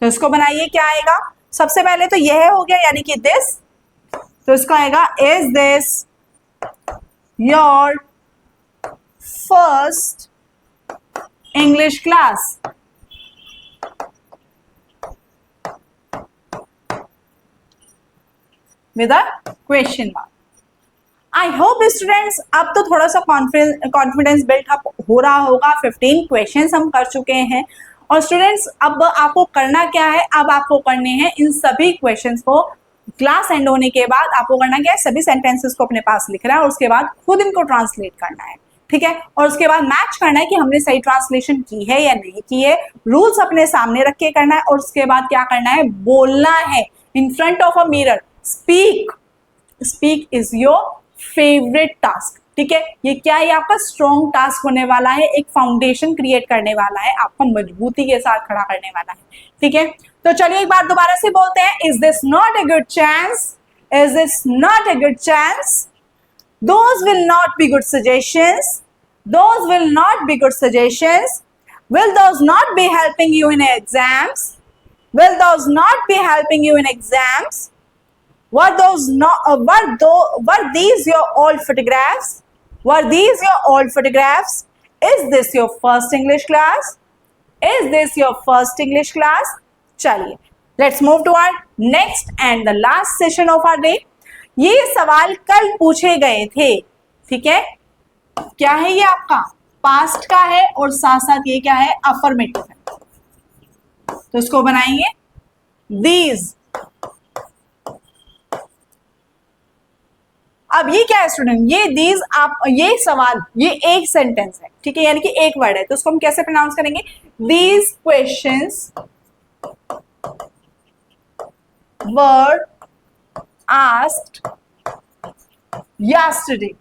Speaker 1: तो इसको बनाइए, क्या आएगा? सबसे पहले तो यह हो गया यानी कि दिस, तो इसका आएगा is this your first English class? With a question mark. I hope students अब तो थोड़ा सा कॉन्फिडेंस बिल्ड अप हो रहा होगा। 15 क्वेश्चंस हम कर चुके हैं और स्टूडेंट्स अब आपको करना क्या है, अब आपको करने हैं इन सभी क्वेश्चंस को क्लास एंड होने के बाद आपको करना क्या है, सभी सेंटेंसेस को अपने पास लिखना है और उसके बाद खुद इनको ट्रांसलेट करना है, ठीक है। और उसके बाद मैच करना है कि हमने सही ट्रांसलेशन की है या नहीं की है। रूल्स अपने सामने रख के करना है और उसके बाद क्या करना है, बोलना है in front of a mirror. Speak is your favourite task, ठीक है। ये क्या है, आपका स्ट्रॉन्ग टास्क होने वाला है, एक फाउंडेशन क्रिएट करने वाला है, आपको मजबूती के साथ खड़ा करने वाला है, ठीक है। तो चलिए एक बार दोबारा से बोलते हैं, is this not a good chance? Is this not a good chance? Those will not be good suggestions, those will not be good suggestions. Will those not be helping you in exams? Will those not be helping you in exams? Were these your old photographs? Were these your old photographs? Is this your first English class? Is this your first English class? चलिए, let's move to our next and the last session of our day. ये सवाल कल पूछे गए थे, ठीक है। क्या है ये आपका पास्ट का है और साथ साथ ये क्या है, अफर्मेटिव है। तो इसको बनाएंगे these। अब ये क्या है स्टूडेंट, ये दीज आप, ये सवाल, ये एक सेंटेंस है, ठीक है, यानी कि एक वर्ड है। तो उसको हम कैसे प्रोनाउंस करेंगे, these questions were asked yesterday.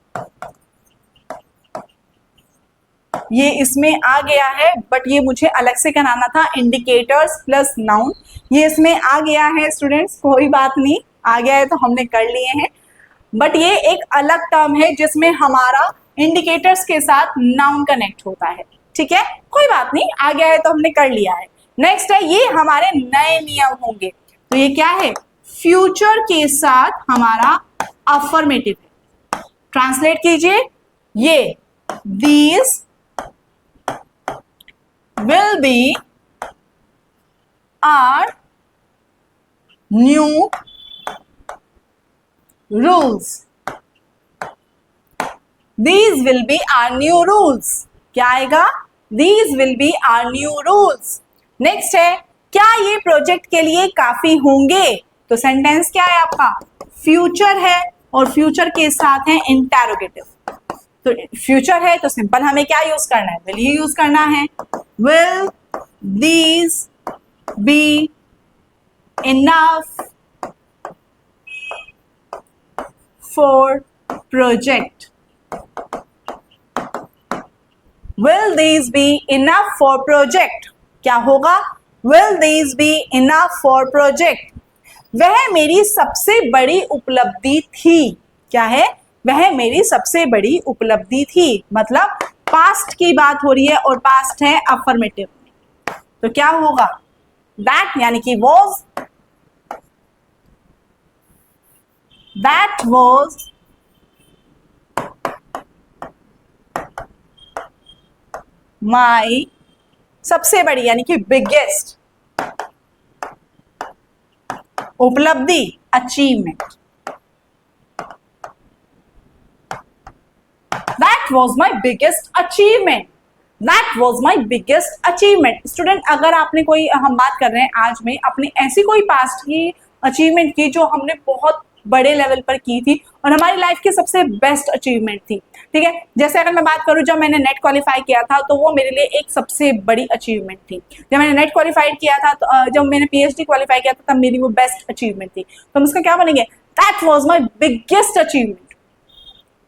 Speaker 1: ये इसमें आ गया है बट ये मुझे अलग से कराना था, इंडिकेटर्स प्लस नाउन। ये इसमें आ गया है स्टूडेंट्स, कोई बात नहीं, आ गया है तो हमने कर लिए हैं, बट ये एक अलग टर्म है जिसमें हमारा इंडिकेटर्स के साथ नाउन कनेक्ट होता है, ठीक है। कोई बात नहीं, आ गया है तो हमने कर लिया है। नेक्स्ट है, ये हमारे नए नियम होंगे। तो ये क्या है, फ्यूचर के साथ हमारा अफर्मेटिव है। ट्रांसलेट कीजिए, ये these will be our new rules. These will be our new rules. क्या आएगा, These will be our new rules. Next है, क्या ये प्रोजेक्ट के लिए काफी होंगे? तो सेंटेंस क्या है आपका, फ्यूचर है और फ्यूचर के साथ है इंटरोगेटिव। तो फ्यूचर है तो सिंपल हमें क्या यूज करना है, विल ही यूज करना है। Will these be enough for project? Will these be enough for project? क्या होगा, Will these be enough for project? वह मेरी सबसे बड़ी उपलब्धि थी। क्या है, वह मेरी सबसे बड़ी उपलब्धि थी, मतलब पास्ट की बात हो रही है और पास्ट है अफर्मेटिव। तो क्या होगा, that यानी कि was, that was माई सबसे बड़ी यानी कि बिगेस्ट उपलब्धि achievement, that was my biggest achievement, that was my biggest achievement. Student अगर आपने कोई, हम बात कर रहे हैं आज में अपनी ऐसी कोई पास्ट की अचीवमेंट की जो हमने बहुत बड़े लेवल पर की थी और हमारी लाइफ की सबसे बेस्ट अचीवमेंट थी, ठीक है। जैसे अगर मैं बात करूं, जब मैंने नेट क्वालिफाई किया था तो वो मेरे लिए एक सबसे बड़ी अचीवमेंट थी। जब मैंने नेट क्वालिफाई किया था तो जब मैंने पीएचडी क्वालिफाई किया था तब मेरी वो बेस्ट अचीवमेंट थी। तो हम उसका क्या बोलेंगे, that was my biggest achievement,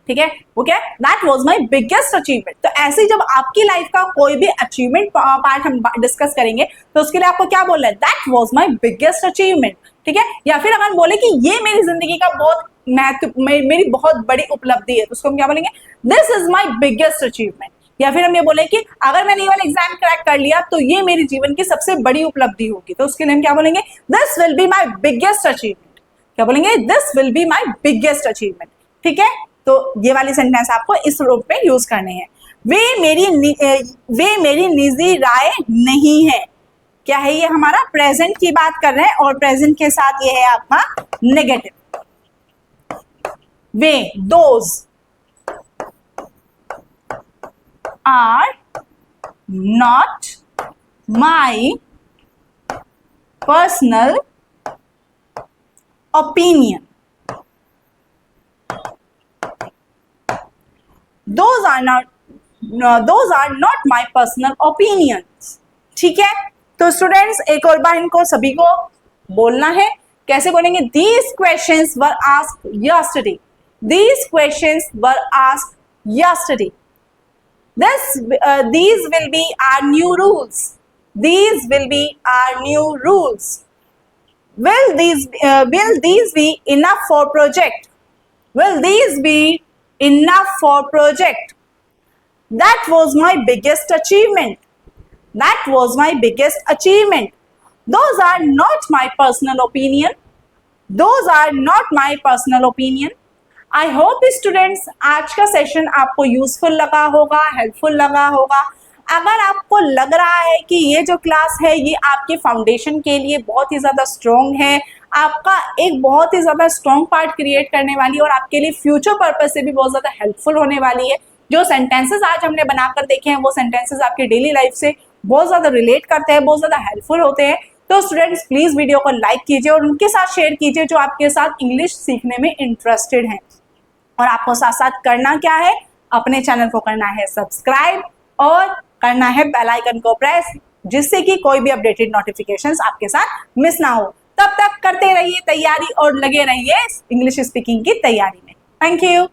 Speaker 1: ठीक है। वो क्या, that was my biggest achievement. तो ऐसे जब आपकी लाइफ का कोई भी अचीवमेंट पार्ट हम डिस्कस करेंगे तो उसके लिए आपको क्या बोलना है, that was my biggest achievement, ठीक है। या फिर अगर बोले कि ये मेरी जिंदगी का बहुत मेरी बहुत बड़ी उपलब्धि है तो उसको हम क्या बोलेंगे, this is my biggest achievement. या फिर हम ये बोले कि अगर मैंने ये वाला एग्जाम क्रैक कर लिया तो ये मेरी जीवन की सबसे बड़ी उपलब्धि होगी, तो उसके लिए हम क्या बोलेंगे, this will be my biggest achievement. क्या बोलेंगे, this will be my biggest achievement, ठीक है। तो ये वाली सेंटेंस आपको इस रूप में यूज करने हैं। वे मेरी निजी राय नहीं है। क्या है ये, हमारा प्रेजेंट की बात कर रहे हैं और प्रेजेंट के साथ ये है आपका नेगेटिव। वे, those are not my personal opinion, those are not my personal opinions, ठीक है। तो स्टूडेंट्स एक और बार इनको सभी को बोलना है, कैसे बोलेंगे, these questions were asked yesterday, these questions were asked yesterday, these will be our new rules, these will be our new rules, will these be enough for project, will these be enough for project, that was my biggest achievement, that was my biggest achievement, those are not my personal opinion, those are not my personal opinion। I hope students आज का session आपको useful लगा होगा, helpful लगा होगा। अगर आपको लग रहा है कि ये जो क्लास है ये आपके फाउंडेशन के लिए बहुत ही ज़्यादा स्ट्रॉन्ग है, आपका एक बहुत ही ज़्यादा स्ट्रॉन्ग पार्ट क्रिएट करने वाली है और आपके लिए फ्यूचर पर्पज से भी बहुत ज़्यादा हेल्पफुल होने वाली है, जो सेंटेंसेस आज हमने बनाकर देखे हैं वो सेंटेंसेस आपकी डेली लाइफ से बहुत ज़्यादा रिलेट करते हैं, बहुत ज़्यादा हेल्पफुल होते हैं। तो स्टूडेंट्स प्लीज़ वीडियो को लाइक कीजिए और उनके साथ शेयर कीजिए जो आपके साथ इंग्लिश सीखने में इंटरेस्टेड हैं। और आपको साथ साथ करना क्या है, अपने चैनल को करना है सब्सक्राइब और करना है बेल आइकन को प्रेस, जिससे कि कोई भी अपडेटेड नोटिफिकेशंस आपके साथ मिस ना हो। तब तक करते रहिए तैयारी और लगे रहिए इंग्लिश स्पीकिंग की तैयारी में। Thank you.